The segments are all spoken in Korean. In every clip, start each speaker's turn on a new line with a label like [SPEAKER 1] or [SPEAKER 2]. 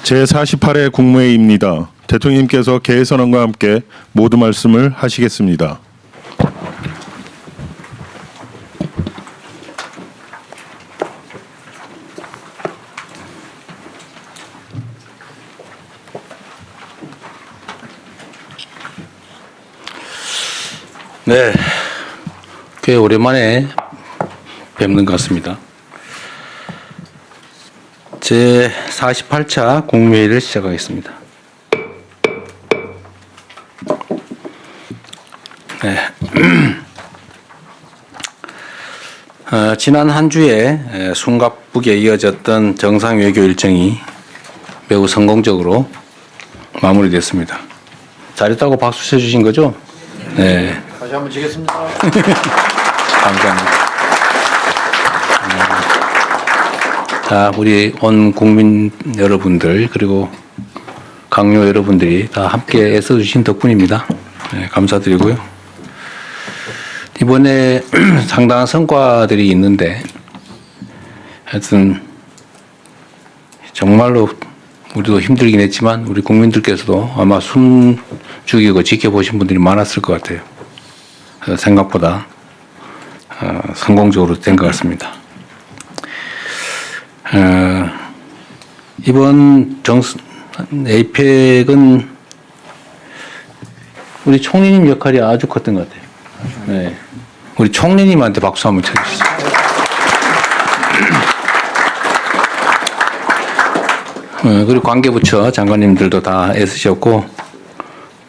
[SPEAKER 1] 제48회 국무회의입니다. 대통령님께서 개회선언과 함께 모두 말씀을 하시겠습니다.
[SPEAKER 2] 네, 꽤 오랜만에 뵙는 것 같습니다. 제48차 국무회의를 시작하겠습니다. 네. 지난 한 주에 숨가쁘게 이어졌던 정상외교 일정이 매우 성공적으로 마무리됐습니다. 잘했다고 박수 쳐주신 거죠? 네.
[SPEAKER 3] 다시 한번 치겠습니다.
[SPEAKER 2] 감사합니다. 자, 우리 온 국민 여러분들 그리고 강요 여러분들이 다 함께 애써주신 덕분입니다. 네, 감사드리고요. 이번에 상당한 성과들이 있는데 하여튼 정말로 우리도 힘들긴 했지만 우리 국민들께서도 아마 숨 죽이고 지켜보신 분들이 많았을 것 같아요. 생각보다 성공적으로 된 것 같습니다. 이번 에이펙은 우리 총리님 역할이 아주 컸던 것 같아요. 네. 우리 총리님한테 박수 한번 쳐주시죠. 그리고 관계부처 장관님들도 다 애쓰셨고,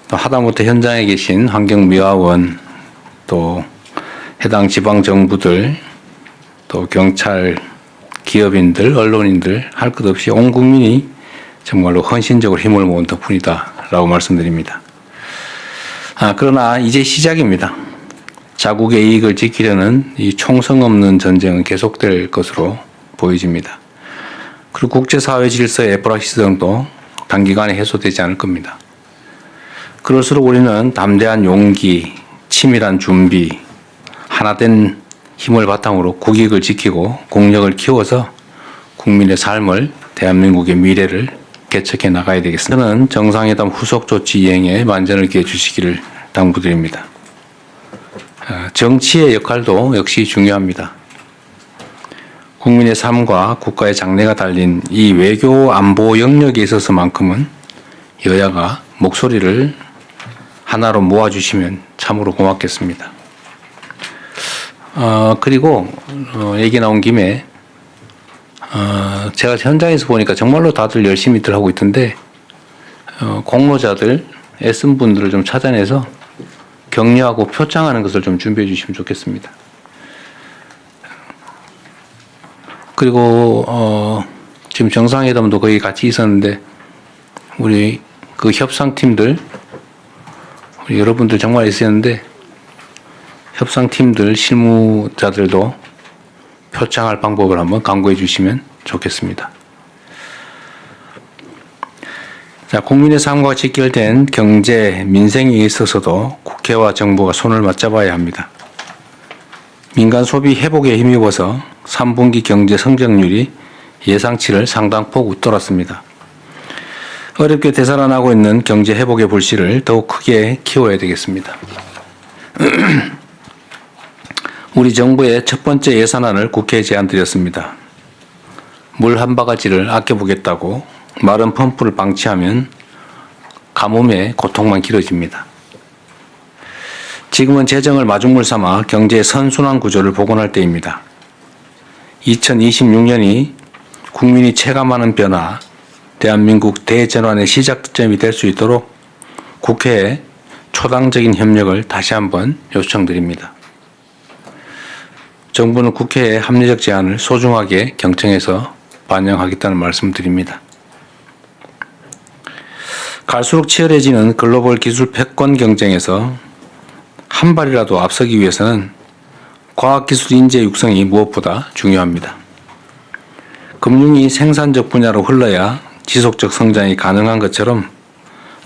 [SPEAKER 2] 또 하다못해 현장에 계신 환경미화원, 또 해당 지방정부들, 또 경찰, 기업인들, 언론인들 할 것 없이 온 국민이 정말로 헌신적으로 힘을 모은 덕분이다라고 말씀드립니다. 그러나 이제 시작입니다. 자국의 이익을 지키려는 이 총성 없는 전쟁은 계속될 것으로 보여집니다. 그리고 국제사회 질서의 불확실성도 단기간에 해소되지 않을 겁니다. 그럴수록 우리는 담대한 용기, 치밀한 준비, 하나된 힘을 바탕으로 국익을 지키고 국력을 키워서 국민의 삶을, 대한민국의 미래를 개척해 나가야 되겠습니다. 저는 정상회담 후속 조치 이행에 만전을 기해 주시기를 당부드립니다. 정치의 역할도 역시 중요합니다. 국민의 삶과 국가의 장래가 달린 이 외교 안보 영역에 있어서만큼은 여야가 목소리를 하나로 모아주시면 참으로 고맙겠습니다. 그리고 얘기 나온 김에 제가 현장에서 보니까 정말로 다들 열심히들 하고 있던데 공로자들, 애쓴 분들을 좀 찾아내서 격려하고 표창하는 것을 좀 준비해 주시면 좋겠습니다. 그리고 지금 정상회담도 거의 같이 있었는데 우리 그 협상팀들 우리 여러분들 정말 애쓰셨는데 협상팀들, 실무자들도 표창할 방법을 한번 강구해 주시면 좋겠습니다. 자, 국민의 삶과 직결된 경제, 민생에 있어서도 국회와 정부가 손을 맞잡아야 합니다. 민간 소비 회복에 힘입어서 3분기 경제 성장률이 예상치를 상당폭 웃돌았습니다. 어렵게 되살아나고 있는 경제 회복의 불씨를 더욱 크게 키워야 되겠습니다. 우리 정부의 첫 번째 예산안을 국회에 제안드렸습니다. 물 한 바가지를 아껴보겠다고 마른 펌프를 방치하면 가뭄의 고통만 길어집니다. 지금은 재정을 마중물 삼아 경제의 선순환 구조를 복원할 때입니다. 2026년이 국민이 체감하는 변화, 대한민국 대전환의 시작점이 될 수 있도록 국회에 초당적인 협력을 다시 한번 요청드립니다. 정부는 국회의 합리적 제안을 소중하게 경청해서 반영하겠다는 말씀드립니다. 갈수록 치열해지는 글로벌 기술 패권 경쟁에서 한 발이라도 앞서기 위해서는 과학기술 인재 육성이 무엇보다 중요합니다. 금융이 생산적 분야로 흘러야 지속적 성장이 가능한 것처럼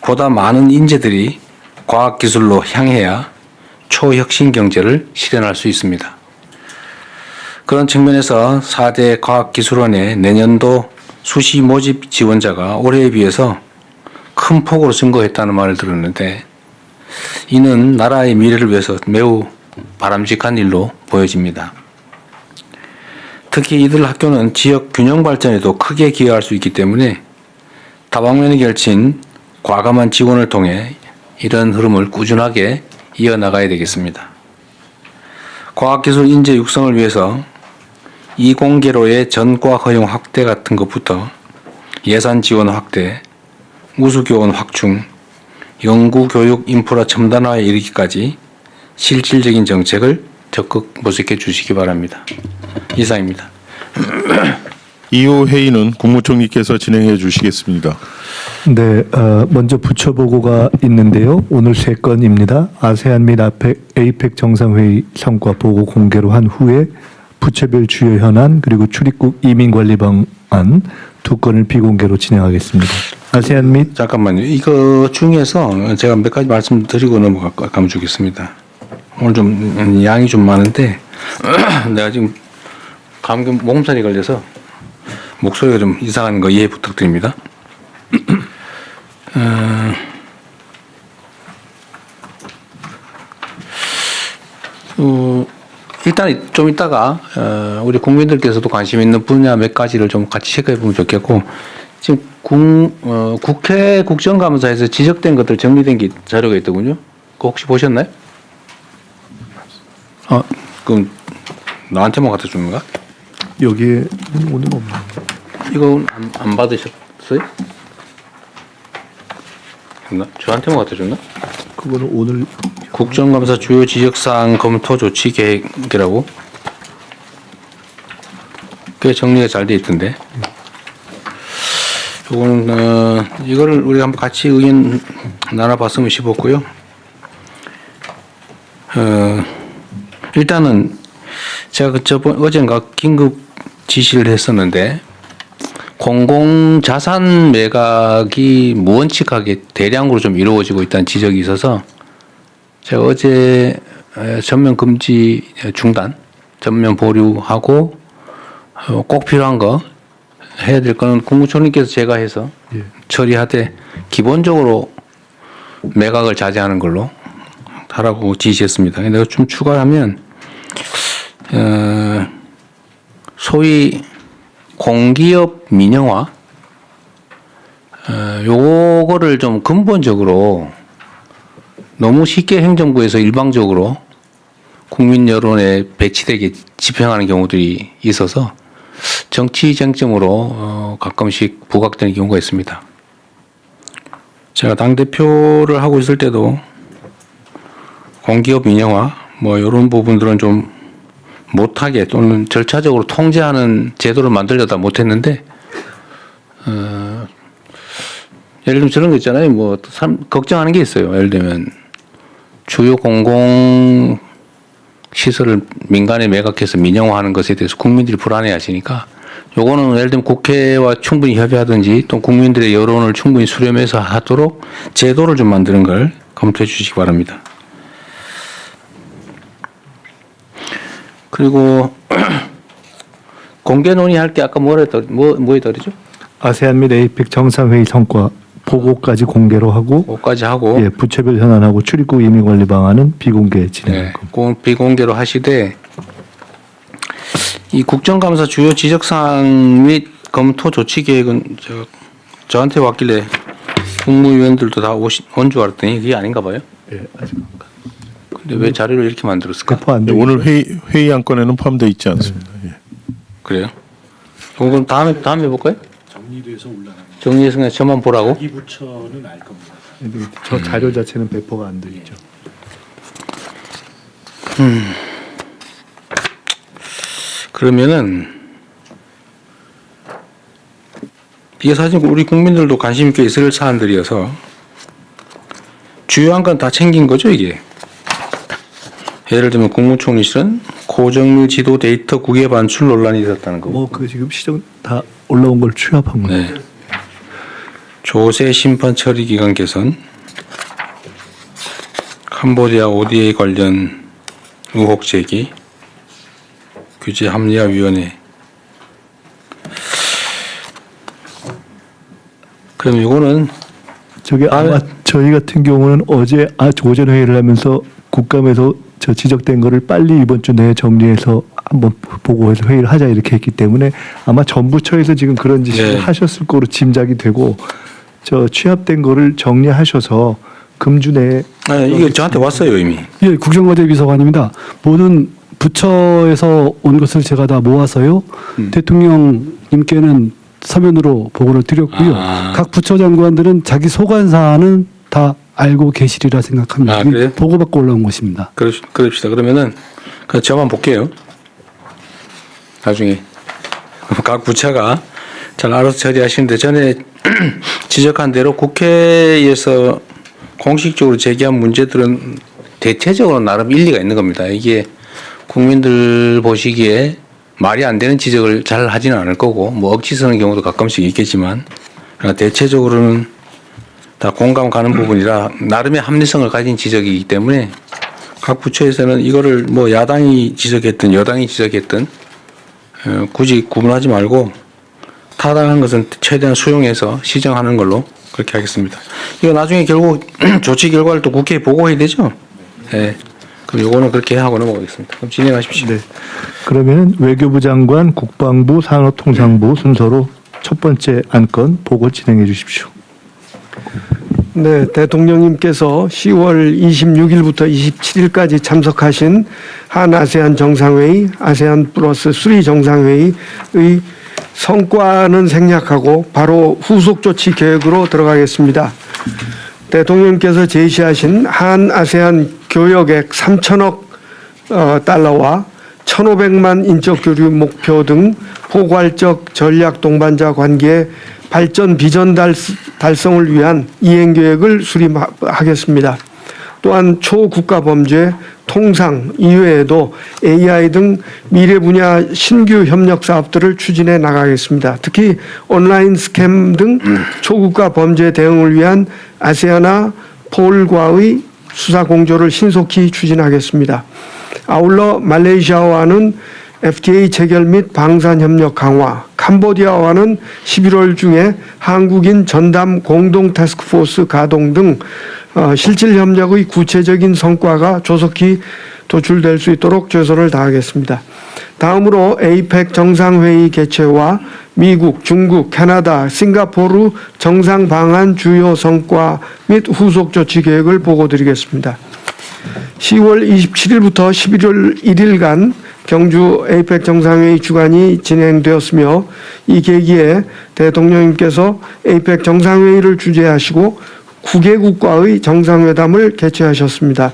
[SPEAKER 2] 보다 많은 인재들이 과학기술로 향해야 초혁신 경제를 실현할 수 있습니다. 그런 측면에서 4대 과학기술원의 내년도 수시 모집 지원자가 올해에 비해서 큰 폭으로 증가했다는 말을 들었는데 이는 나라의 미래를 위해서 매우 바람직한 일로 보여집니다. 특히 이들 학교는 지역 균형 발전에도 크게 기여할 수 있기 때문에 다방면에 걸친 과감한 지원을 통해 이런 흐름을 꾸준하게 이어나가야 되겠습니다. 과학기술 인재 육성을 위해서 이공계로의 전과 허용 확대 같은 것부터 예산 지원 확대, 우수교원 확충, 연구교육 인프라 첨단화에 이르기까지 실질적인 정책을 적극 모색해 주시기 바랍니다. 이상입니다.
[SPEAKER 1] 이후 회의는 국무총리께서 진행해 주시겠습니다.
[SPEAKER 3] 네, 먼저 부처 보고가 있는데요. 오늘 3건입니다. 아세안 및 에이펙 정상회의 성과 보고 공개로 한 후에 부처별 주요 현안 그리고 출입국 이민관리 방안 2건을 비공개로 진행하겠습니다. 아세안 및
[SPEAKER 2] 잠깐만요. 이거 중에서 제가 몇 가지 말씀드리고 넘어가면 주겠습니다. 오늘 좀 양이 좀 많은데 내가 지금 감기 몸살이 걸려서 목소리가 좀 이상한 거 이해 부탁드립니다. 일단 좀 이따가 우리 국민들께서도 관심 있는 분야 몇 가지를 좀 같이 체크해 보면 좋겠고 지금 국회 국정감사에서 지적된 것들 정리된 게 자료가 있더군요. 그거 혹시 보셨나요? 그럼 나한테만 갖다 주는 거야?
[SPEAKER 3] 여기에 오늘 없나요?
[SPEAKER 2] 이거 안 받으셨어요? 했나? 저한테만 갖다 줬나?
[SPEAKER 3] 그거는 오늘
[SPEAKER 2] 국정감사 주요 지적사항 검토 조치 계획이라고 꽤 정리가 잘 돼 있던데. 요거는 이거를 우리가 한번 같이 의견 나눠봤으면 싶었고요. 일단은 제가 어젠가 긴급 지시를 했었는데 공공자산 매각이 무원칙하게 대량으로 좀 이루어지고 있다는 지적이 있어서 제가 어제 전면 금지 중단, 전면 보류하고 꼭 필요한 거 해야 될 거는 국무총리께서 제가 해서 처리하되 기본적으로 매각을 자제하는 걸로 하라고 지시했습니다. 내가 좀 추가하면 소위 공기업 민영화 요거를 좀 근본적으로 너무 쉽게 행정부에서 일방적으로 국민 여론에 배치되게 집행하는 경우들이 있어서 정치 쟁점으로 가끔씩 부각되는 경우가 있습니다. 제가 당대표를 하고 있을 때도 공기업 민영화 뭐 이런 부분들은 좀 못하게 또는 절차적으로 통제하는 제도를 만들려다 못했는데 예를 들면 저런 거 있잖아요. 뭐 걱정하는 게 있어요. 예를 들면 주요 공공 시설을 민간에 매각해서 민영화하는 것에 대해서 국민들이 불안해하시니까 요거는 예를 들면 국회와 충분히 협의하든지 또 국민들의 여론을 충분히 수렴해서 하도록 제도를 좀 만드는 걸 검토해 주시기 바랍니다. 그리고 공개 논의할 게 아까 뭐였더죠?
[SPEAKER 3] 아세안 및 에이펙 정상회의 성과 보고까지 공개로 하고
[SPEAKER 2] 그거까지 하고
[SPEAKER 3] 예, 부처별 현안하고 출입국 이민관리 방안은 비공개 진행할 겁니다.
[SPEAKER 2] 그건 비공개로 하시되 이 국정감사 주요 지적사항 및 검토 조치 계획은 저한테 왔길래 국무위원들도 다 온 줄 알았더니 그게 아닌가 봐요.
[SPEAKER 3] 예, 아직
[SPEAKER 2] 근데 왜 자료를 이렇게 만들었을까?
[SPEAKER 3] 배포 안
[SPEAKER 1] 네,
[SPEAKER 3] 돼.
[SPEAKER 1] 오늘 회의 안건에는 포함되어 있지 않습니다. 예.
[SPEAKER 2] 그래요? 그럼 다음에 해볼까요?
[SPEAKER 4] 정리돼서 올라가는
[SPEAKER 2] 정리해서 그냥 저만 보라고?
[SPEAKER 4] 이 부처는 알 겁니다.
[SPEAKER 3] 저 자료 자체는 배포가 안 돼 있죠.
[SPEAKER 2] 그러면은 이게 사실 우리 국민들도 관심 있게 있을 사안들이어서 주요한 건 다 챙긴 거죠 이게. 예를 들면 국무총리실은 고정률 지도 데이터 국외 반출 논란이 있었다는 거고.
[SPEAKER 3] 그 지금 시정 다 올라온 걸 취합한 거예요.
[SPEAKER 2] 네. 조세 심판 처리 기간 개선, 캄보디아 ODA 관련 의혹 제기, 규제 합리화 위원회. 그럼 이거는
[SPEAKER 3] 저게 아마 저희 같은 경우는 어제 오전 회의를 하면서 국감에서 저 지적된 거를 빨리 이번 주 내에 정리해서 한번 보고해서 회의를 하자 이렇게 했기 때문에 아마 정부처에서 지금 그런 지시를
[SPEAKER 2] 네.
[SPEAKER 3] 하셨을 거로 짐작이 되고 저 취합된 거를 정리하셔서 금주 내에
[SPEAKER 2] 이게 저한테 왔어요 이미.
[SPEAKER 5] 예, 국정과제 비서관입니다. 모든 부처에서 온 것을 제가 다 모아서요. 대통령님께는 서면으로 보고를 드렸고요. 각 부처 장관들은 자기 소관 사안은 다 알고 계시리라 생각합니다.
[SPEAKER 2] 아, 그래요?
[SPEAKER 5] 보고받고 올라온 것입니다.
[SPEAKER 2] 그럽시다. 그러면은 저만 볼게요. 나중에 각 부처가 잘 알아서 처리하시는데 전에 지적한 대로 국회에서 공식적으로 제기한 문제들은 대체적으로 나름 일리가 있는 겁니다. 이게 국민들 보시기에 말이 안 되는 지적을 잘 하지는 않을 거고 뭐 억지 쓰는 경우도 가끔씩 있겠지만 그러나 대체적으로는 다 공감 가는 부분이라 나름의 합리성을 가진 지적이기 때문에 각 부처에서는 이거를 뭐 야당이 지적했든 여당이 지적했든 굳이 구분하지 말고 타당한 것은 최대한 수용해서 시정하는 걸로 그렇게 하겠습니다. 이거 나중에 결국 조치 결과를 또 국회에 보고해야 되죠? 네. 그럼 요거는 그렇게 하고 넘어가겠습니다. 그럼 진행하십시오.
[SPEAKER 3] 네. 그러면 외교부 장관, 국방부, 산업통상부 순서로 첫 번째 안건 보고 진행해 주십시오.
[SPEAKER 6] 네, 대통령님께서 10월 26일부터 27일까지 참석하신 한 아세안 정상회의, 아세안 플러스 3 정상회의의 성과는 생략하고 바로 후속 조치 계획으로 들어가겠습니다. 대통령께서 제시하신 한 아세안 교역액 3천억 달러와 1,500만 인적 교류 목표 등 포괄적 전략 동반자 관계의 발전 비전 달성을 위한 이행 계획을 수립하겠습니다. 또한 초국가 범죄, 통상 이외에도 AI 등 미래 분야 신규 협력 사업들을 추진해 나가겠습니다. 특히 온라인 스캠 등 초국가 범죄 대응을 위한 아세아나 폴과의 수사 공조를 신속히 추진하겠습니다. 아울러 말레이시아와는 FTA 체결 및 방산 협력 강화, 캄보디아와는 11월 중에 한국인 전담 공동 태스크포스 가동 등 실질 협력의 구체적인 성과가 조속히 도출될 수 있도록 최선을 다하겠습니다. 다음으로 에이펙 정상회의 개최와 미국, 중국, 캐나다, 싱가포르 정상 방한 주요 성과 및 후속 조치 계획을 보고드리겠습니다. 10월 27일부터 11월 1일간 경주 에이펙 정상회의 주관이 진행되었으며 이 계기에 대통령님께서 에이펙 정상회의를 주재하시고 9개국과의 정상회담을 개최하셨습니다.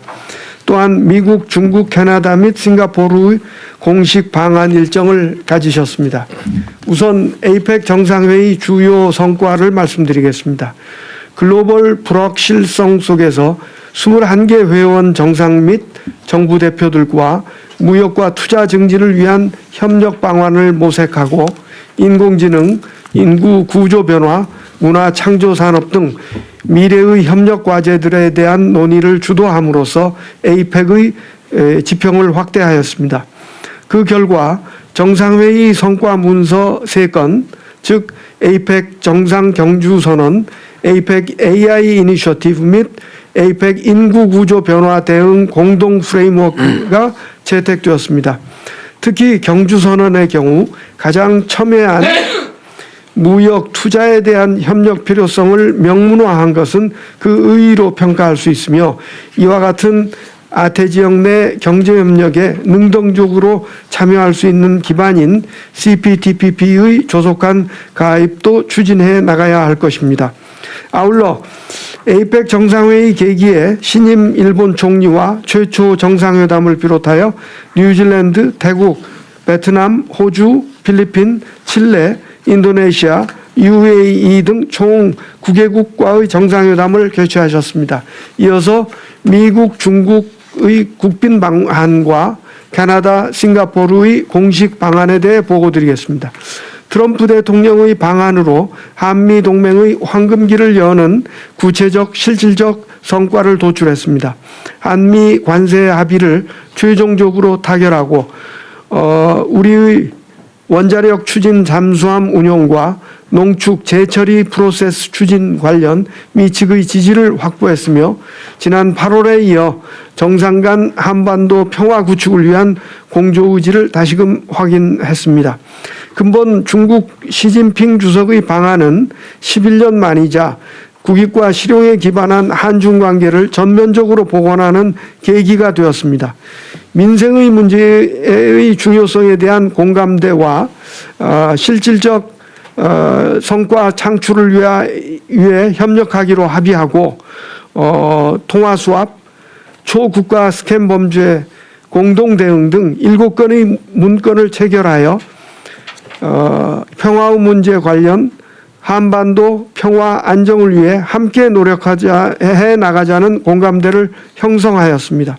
[SPEAKER 6] 또한 미국, 중국, 캐나다 및 싱가포르의 공식 방한 일정을 가지셨습니다. 우선 에이펙 정상회의 주요 성과를 말씀드리겠습니다. 글로벌 불확실성 속에서 21개 회원 정상 및 정부 대표들과 무역과 투자 증진을 위한 협력 방안을 모색하고 인공지능, 인구 구조 변화, 문화 창조 산업 등 미래의 협력 과제들에 대한 논의를 주도함으로써 에이펙의 지평을 확대하였습니다. 그 결과 정상회의 성과 문서 3건, 즉 에이펙 정상 경주 선언, 에이펙 AI 이니셔티브 및 에이펙 인구 구조 변화 대응 공동 프레임워크가 채택되었습니다. 특히 경주 선언의 경우 가장 첨예한 무역 투자에 대한 협력 필요성을 명문화한 것은 그 의의로 평가할 수 있으며 이와 같은 아태 지역 내 경제협력에 능동적으로 참여할 수 있는 기반인 CPTPP의 조속한 가입도 추진해 나가야 할 것입니다. 아울러 에이펙 정상회의 계기에 신임 일본 총리와 최초 정상회담을 비롯하여 뉴질랜드, 태국, 베트남, 호주, 필리핀, 칠레, 인도네시아, UAE 등 총 9개국과의 정상회담을 개최하셨습니다. 이어서 미국, 중국의 국빈 방한과 캐나다, 싱가포르의 공식 방안에 대해 보고드리겠습니다. 트럼프 대통령의 방안으로 한미 동맹의 황금기를 여는 구체적 실질적 성과를 도출했습니다. 한미 관세 합의를 최종적으로 타결하고 우리의 원자력 추진 잠수함 운용과 농축 재처리 프로세스 추진 관련 미측의 지지를 확보했으며 지난 8월에 이어 정상 간 한반도 평화 구축을 위한 공조 의지를 다시금 확인했습니다. 근본 중국 시진핑 주석의 방한은 11년 만이자 국익과 실용에 기반한 한중 관계를 전면적으로 복원하는 계기가 되었습니다. 민생의 문제의 중요성에 대한 공감대와 실질적 성과 창출을 위해 협력하기로 합의하고 통화 수합, 초국가 스캔 범죄 공동 대응 등 7건의 문건을 체결하여 평화의 문제 관련 한반도 평화 안정을 위해 함께 해 나가자는 공감대를 형성하였습니다.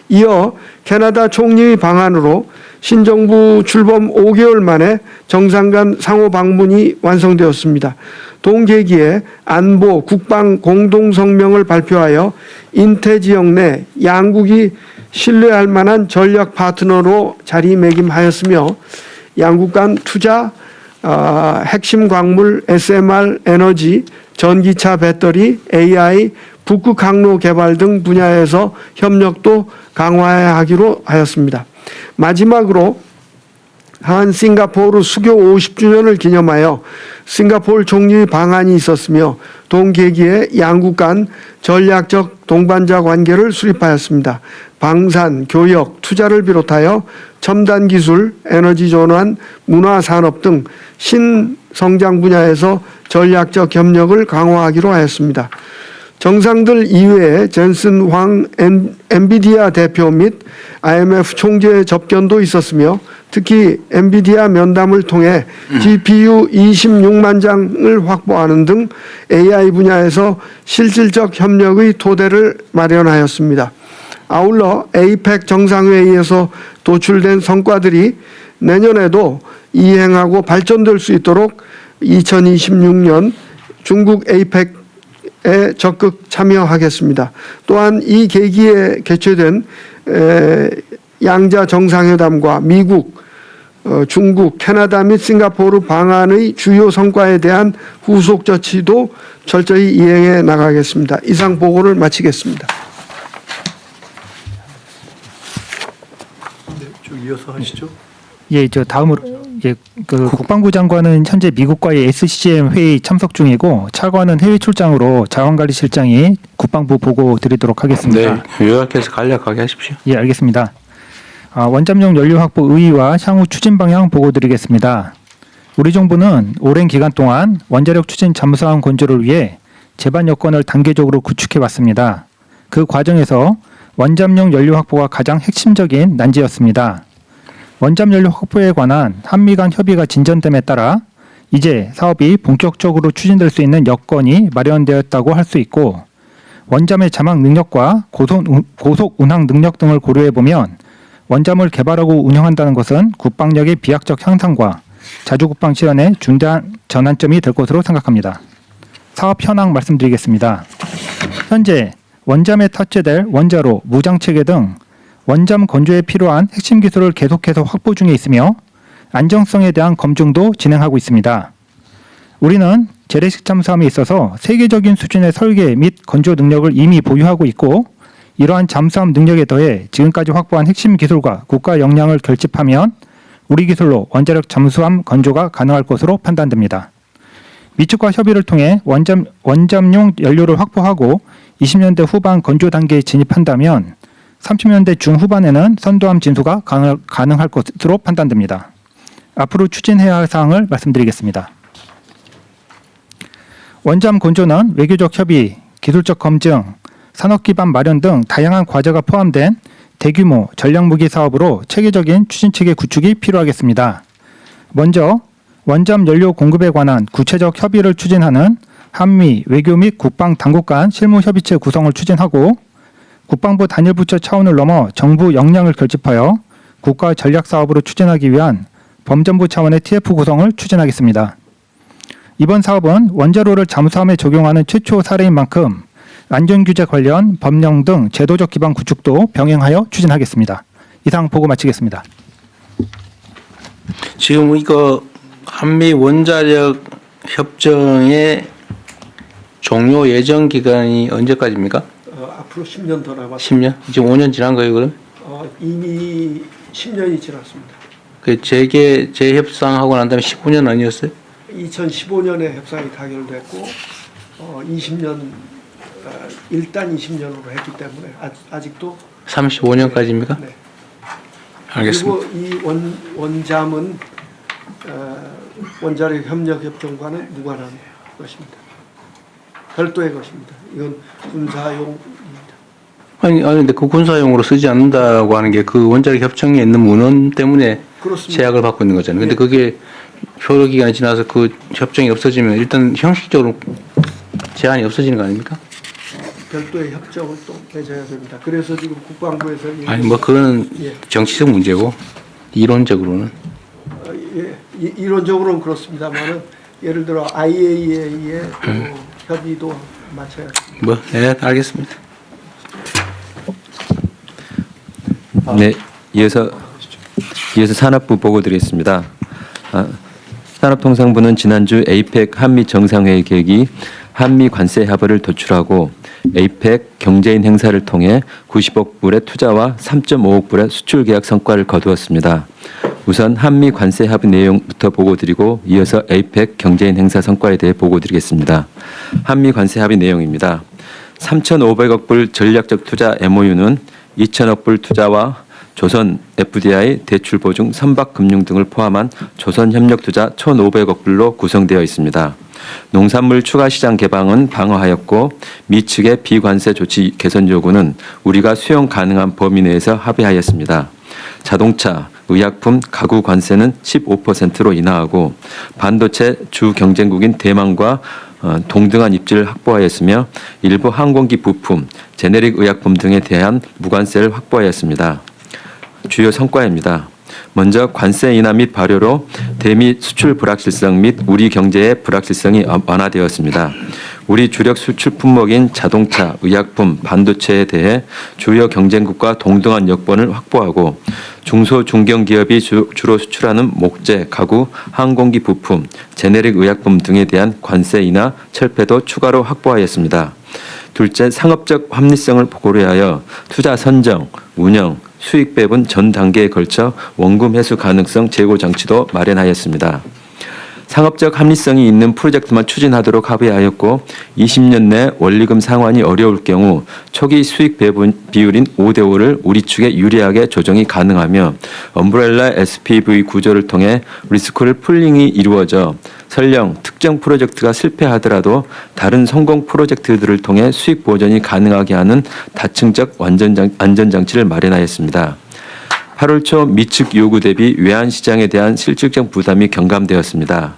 [SPEAKER 6] 이어 캐나다 총리의 방한으로 신정부 출범 5개월 만에 정상 간 상호 방문이 완성되었습니다. 동계기에 안보, 국방 공동성명을 발표하여 인태 지역 내 양국이 신뢰할 만한 전략 파트너로 자리매김하였으며 양국 간 투자, 핵심 광물, SMR, 에너지, 전기차 배터리, AI, 북극 항로 개발 등 분야에서 협력도 강화하기로 하였습니다. 마지막으로 한 싱가포르 수교 50주년을 기념하여 싱가포르 총리의 방한이 있었으며 동계기에 양국 간 전략적 동반자 관계를 수립하였습니다. 방산, 교역, 투자를 비롯하여 첨단 기술, 에너지 전환, 문화 산업 등 신성장 분야에서 전략적 협력을 강화하기로 하였습니다. 정상들 이외에 젠슨 황 엔비디아 대표 및 IMF 총재 접견도 있었으며 특히 엔비디아 면담을 통해 GPU 26만 장을 확보하는 등 AI 분야에서 실질적 협력의 토대를 마련하였습니다. 아울러 APEC 정상회의에서 도출된 성과들이 내년에도 이행하고 발전될 수 있도록 2026년 중국 APEC에 적극 참여하겠습니다. 또한 이 계기에 개최된 양자 정상회담과 미국, 중국, 캐나다 및 싱가포르 방한의 주요 성과에 대한 후속 조치도 철저히 이행해 나가겠습니다. 이상 보고를 마치겠습니다.
[SPEAKER 3] 이어서 하시죠.
[SPEAKER 7] 예, 저 다음으로 그 국방부 장관은 현재 미국과의 SCM 회의 참석 중이고 차관은 해외 출장으로 자원관리실장이 국방부 보고 드리도록 하겠습니다.
[SPEAKER 2] 네, 요약해서 간략하게 하십시오.
[SPEAKER 7] 예, 알겠습니다. 원잠용 연료 확보 의의와 향후 추진 방향 보고 드리겠습니다. 우리 정부는 오랜 기간 동안 원자력 추진 잠수함 건조를 위해 제반 여건을 단계적으로 구축해 왔습니다. 그 과정에서 원잠용 연료 확보가 가장 핵심적인 난제였습니다. 원잠 연료 확보에 관한 한미 간 협의가 진전됨에 따라 이제 사업이 본격적으로 추진될 수 있는 여건이 마련되었다고 할 수 있고 원잠의 자막 능력과 고속 운항 능력 등을 고려해 보면 원잠을 개발하고 운영한다는 것은 국방력의 비약적 향상과 자주국방 실현에 중대한 전환점이 될 것으로 생각합니다. 사업 현황 말씀드리겠습니다. 현재 원잠에 탑재될 원자로, 무장체계 등 원잠 건조에 필요한 핵심 기술을 계속해서 확보 중에 있으며 안정성에 대한 검증도 진행하고 있습니다. 우리는 재래식 잠수함에 있어서 세계적인 수준의 설계 및 건조 능력을 이미 보유하고 있고 이러한 잠수함 능력에 더해 지금까지 확보한 핵심 기술과 국가 역량을 결집하면 우리 기술로 원자력 잠수함 건조가 가능할 것으로 판단됩니다. 미측과 협의를 통해 원잠용 연료를 확보하고 20년대 후반 건조 단계에 진입한다면 30년대 중후반에는 선도함 진수가 가능할 것으로 판단됩니다. 앞으로 추진해야 할 사항을 말씀드리겠습니다. 원잠 건조는 외교적 협의, 기술적 검증, 산업 기반 마련 등 다양한 과제가 포함된 대규모 전략무기 사업으로 체계적인 추진체계 구축이 필요하겠습니다. 먼저 원잠 연료 공급에 관한 구체적 협의를 추진하는 한미 외교 및 국방 당국 간 실무 협의체 구성을 추진하고 국방부 단일 부처 차원을 넘어 정부 역량을 결집하여 국가 전략 사업으로 추진하기 위한 범정부 차원의 TF 구성을 추진하겠습니다. 이번 사업은 원자로를 잠수함에 적용하는 최초 사례인 만큼 안전규제 관련 법령 등 제도적 기반 구축도 병행하여 추진하겠습니다. 이상 보고 마치겠습니다.
[SPEAKER 2] 지금 이거 한미 원자력 협정의 종료 예정 기간이 언제까지입니까?
[SPEAKER 6] 앞으로 10년 더 남았습니다.
[SPEAKER 2] 10년? 지금 5년 지난 거예요, 그럼?
[SPEAKER 6] 이미 10년이 지났습니다.
[SPEAKER 2] 그 재협상하고 난 다음에 15년 아니었어요?
[SPEAKER 6] 2015년에 협상이 타결됐고 20년 일단 20년으로 했기 때문에 아직도
[SPEAKER 2] 35년까지입니까?
[SPEAKER 6] 네.
[SPEAKER 2] 알겠습니다.
[SPEAKER 6] 그리고 이 원잠은 원자력 협력 협정과는 무관한 것입니다. 별도의 것입니다. 이건 군사용입니다.
[SPEAKER 2] 아니 근데 그 군사용으로 쓰지 않는다고 하는 게 그 원자력 협정에 있는 문헌 때문에
[SPEAKER 6] 그렇습니다.
[SPEAKER 2] 제약을 받고 있는 거잖아요. 근데
[SPEAKER 6] 예.
[SPEAKER 2] 그게 효력 기간이 지나서 그 협정이 없어지면 일단 형식적으로 제한이 없어지는 거 아닙니까?
[SPEAKER 6] 별도의 협정을 또 맺어야 됩니다. 그래서 지금 국방부에서
[SPEAKER 2] 아니 뭐 그거는
[SPEAKER 6] 예.
[SPEAKER 2] 정치적 문제고 이론적으로는
[SPEAKER 6] 이론적으로는 그렇습니다만은 예를 들어 IAEA의 협의도 맞춰야 됩니다.
[SPEAKER 2] 뭐 네, 알겠습니다.
[SPEAKER 8] 네, 이어서 산업부 보고 드리겠습니다. 산업통상부는 지난주 에이펙 한미 정상회의 계획이 한미 관세 합의를 도출하고 에이펙 경제인 행사를 통해 90억 불의 투자와 3.5억 불의 수출 계약 성과를 거두었습니다. 우선 한미 관세 합의 내용부터 보고 드리고 이어서 에이펙 경제인 행사 성과에 대해 보고 드리겠습니다. 한미 관세 합의 내용입니다. 3,500억 불 전략적 투자 MOU는 2,000억 불 투자와 조선 FDI 대출 보증 선박 금융 등을 포함한 조선 협력 투자 1,500억 불로 구성되어 있습니다. 농산물 추가 시장 개방은 방어하였고 미 측의 비관세 조치 개선 요구는 우리가 수용 가능한 범위 내에서 합의하였습니다. 자동차, 의약품, 가구 관세는 15%로 인하하고 반도체 주 경쟁국인 대만과 동등한 입지를 확보하였으며 일부 항공기 부품, 제네릭 의약품 등에 대한 무관세를 확보하였습니다. 주요 성과입니다. 먼저 관세 인하 및 발효로 대미 수출 불확실성 및 우리 경제의 불확실성이 완화되었습니다. 우리 주력 수출 품목인 자동차, 의약품, 반도체에 대해 주요 경쟁국과 동등한 여건을 확보하고 중소 중견기업이 주로 수출하는 목재, 가구, 항공기 부품, 제네릭 의약품 등에 대한 관세 인하 철폐도 추가로 확보하였습니다. 둘째, 상업적 합리성을 고려하여 투자 선정, 운영, 수익 배분 전 단계에 걸쳐 원금 회수 가능성 제고 장치도 마련하였습니다. 상업적 합리성이 있는 프로젝트만 추진하도록 합의하였고 20년 내 원리금 상환이 어려울 경우 초기 수익 배분 비율인 5대5를 우리 측에 유리하게 조정이 가능하며 엄브렐라 SPV 구조를 통해 리스크를 풀링이 이루어져 설령 특정 프로젝트가 실패하더라도 다른 성공 프로젝트들을 통해 수익 보전이 가능하게 하는 다층적 안전장치를 마련하였습니다. 8월 초 미측 요구 대비 외환시장에 대한 실질적 부담이 경감되었습니다.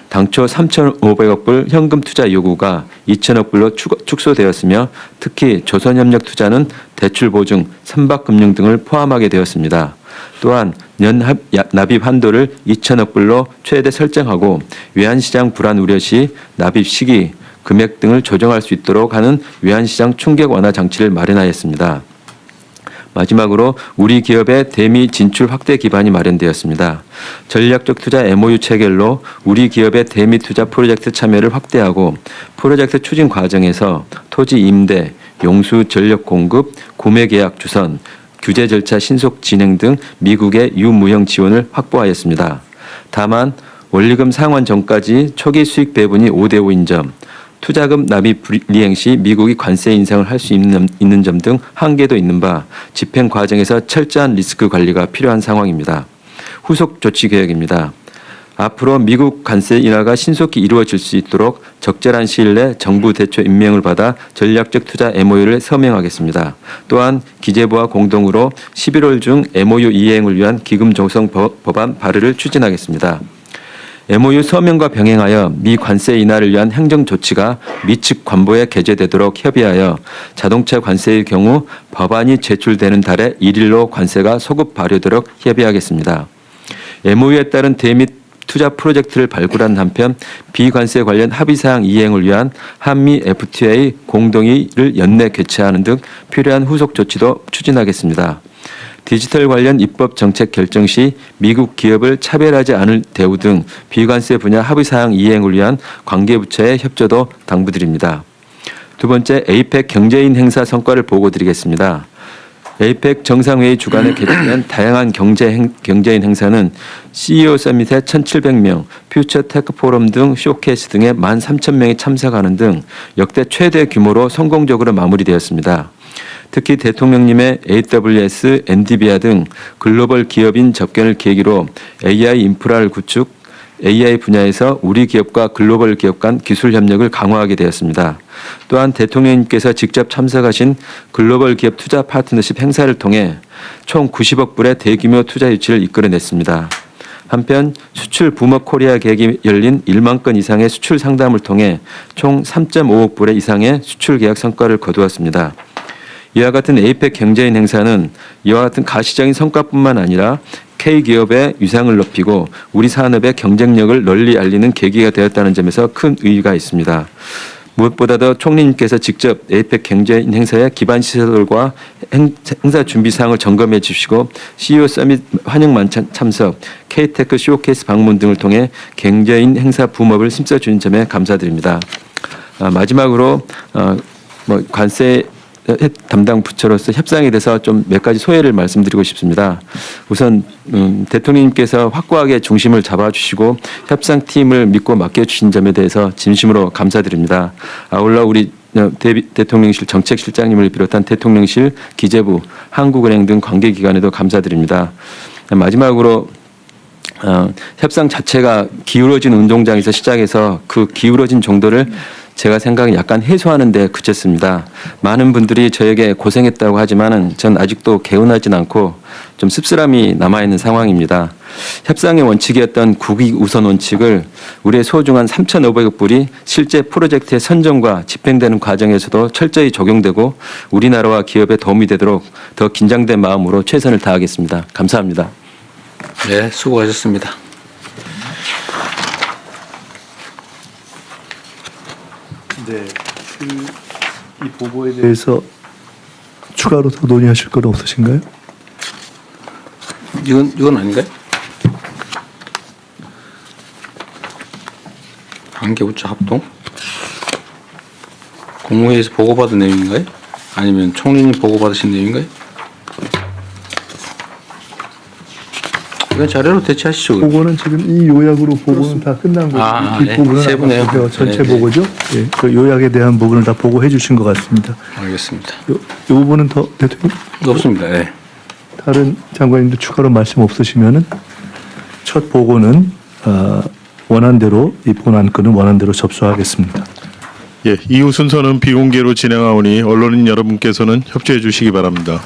[SPEAKER 8] 당초 3,500억 불 현금 투자 요구가 2,000억 불로 축소되었으며 특히 조선협력 투자는 대출 보증, 선박금융 등을 포함하게 되었습니다. 또한 연 납입 한도를 2,000억 불로 최대 설정하고 외환시장 불안 우려 시 납입 시기, 금액 등을 조정할 수 있도록 하는 외환시장 충격 완화 장치를 마련하였습니다. 마지막으로 우리 기업의 대미 진출 확대 기반이 마련되었습니다. 전략적 투자 MOU 체결로 우리 기업의 대미 투자 프로젝트 참여를 확대하고 프로젝트 추진 과정에서 토지 임대, 용수 전력 공급, 구매 계약 주선, 규제 절차 신속 진행 등 미국의 유무형 지원을 확보하였습니다. 다만 원리금 상환 전까지 초기 수익 배분이 5대5인 점, 투자금 납입 불이행 시 미국이 관세 인상을 할 수 있는 점 등 한계도 있는 바 집행 과정에서 철저한 리스크 관리가 필요한 상황입니다. 후속 조치 계획입니다. 앞으로 미국 관세 인하가 신속히 이루어질 수 있도록 적절한 시일 내 정부 대표 임명을 받아 전략적 투자 MOU를 서명하겠습니다. 또한 기재부와 공동으로 11월 중 MOU 이행을 위한 기금 조성 법안 발의를 추진하겠습니다. MOU 서명과 병행하여 미 관세 인하를 위한 행정 조치가 미측 관보에 게재되도록 협의하여 자동차 관세의 경우 법안이 제출되는 달에 1일로 관세가 소급 발효되도록 협의하겠습니다. MOU에 따른 대미 투자 프로젝트를 발굴한 한편 비관세 관련 합의사항 이행을 위한 한미 FTA 공동회의를 연내 개최하는 등 필요한 후속 조치도 추진하겠습니다. 디지털 관련 입법 정책 결정 시 미국 기업을 차별하지 않을 대우 등 비관세 분야 합의 사항 이행을 위한 관계부처의 협조도 당부드립니다. 두 번째, 에이펙 경제인 행사 성과를 보고드리겠습니다. 에이펙 정상회의 주관에 개최된 다양한 경제인 행사는 CEO 서밋에 1,700명, 퓨처 테크 포럼 등 쇼케이스 등에 13,000명이 참석하는 등 역대 최대 규모로 성공적으로 마무리되었습니다. 특히 대통령님의 AWS, 엔디비아 등 글로벌 기업인 접견을 계기로 AI 인프라를 구축, AI 분야에서 우리 기업과 글로벌 기업 간 기술 협력을 강화하게 되었습니다. 또한 대통령님께서 직접 참석하신 글로벌 기업 투자 파트너십 행사를 통해 총 90억 불의 대규모 투자 유치를 이끌어냈습니다. 한편 수출 붐업 코리아 계획이 열린 1만 건 이상의 수출 상담을 통해 총 3.5억 불의 이상의 수출 계약 성과를 거두었습니다. 이와 같은 에이펙 경제인 행사는 이와 같은 가시적인 성과뿐만 아니라 K기업의 위상을 높이고 우리 산업의 경쟁력을 널리 알리는 계기가 되었다는 점에서 큰 의의가 있습니다. 무엇보다도 총리님께서 직접 에이펙 경제인 행사의 기반 시설과 행사 준비 사항을 점검해 주시고 CEO 서밋 환영 만찬 참석, K테크 쇼케이스 방문 등을 통해 경제인 행사 붐업을 힘써주는 점에 감사드립니다. 마지막으로 관세 담당 부처로서 협상에 대해서 좀 몇 가지 소회를 말씀드리고 싶습니다. 우선 대통령님께서 확고하게 중심을 잡아주시고 협상팀을 믿고 맡겨주신 점에 대해서 진심으로 감사드립니다. 아울러 우리 대통령실 정책실장님을 비롯한 대통령실, 기재부, 한국은행 등 관계기관에도 감사드립니다. 마지막으로 협상 자체가 기울어진 운동장에서 시작해서 그 기울어진 정도를 제가 생각은 약간 해소하는 데 그쳤습니다. 많은 분들이 저에게 고생했다고 하지만은 전 아직도 개운하진 않고 좀 씁쓸함이 남아있는 상황입니다. 협상의 원칙이었던 국익 우선 원칙을 우리의 소중한 3,500억 불이 실제 프로젝트의 선정과 집행되는 과정에서도 철저히 적용되고 우리나라와 기업에 도움이 되도록 더 긴장된 마음으로 최선을 다하겠습니다. 감사합니다.
[SPEAKER 2] 네, 수고하셨습니다.
[SPEAKER 3] 네, 이 보고에 대해서 추가로 더 논의하실 건 없으신가요?
[SPEAKER 2] 이건 아닌가요? 관계부처 합동? 국무회의에서 보고받은 내용인가요? 아니면 총리님 보고받으신 내용인가요? 이건 자료로 대체하시죠.
[SPEAKER 3] 보고는 지금 이 요약으로 보고는 다 끝난 거고 뒷부분은
[SPEAKER 2] 세 분이에요.
[SPEAKER 3] 아까 전체
[SPEAKER 2] 네, 네.
[SPEAKER 3] 보고죠. 예, 그 요약에 대한 부분을 다 보고해 주신 것 같습니다.
[SPEAKER 2] 알겠습니다.
[SPEAKER 3] 이 부분은 더 대통령
[SPEAKER 2] 없습니다. 네.
[SPEAKER 3] 다른 장관님도 추가로 말씀 없으시면은 첫 보고는 원안대로 이 본안건은 원안대로 접수하겠습니다.
[SPEAKER 1] 예, 이후 순서는 비공개로 진행하오니 언론인 여러분께서는 협조해 주시기 바랍니다.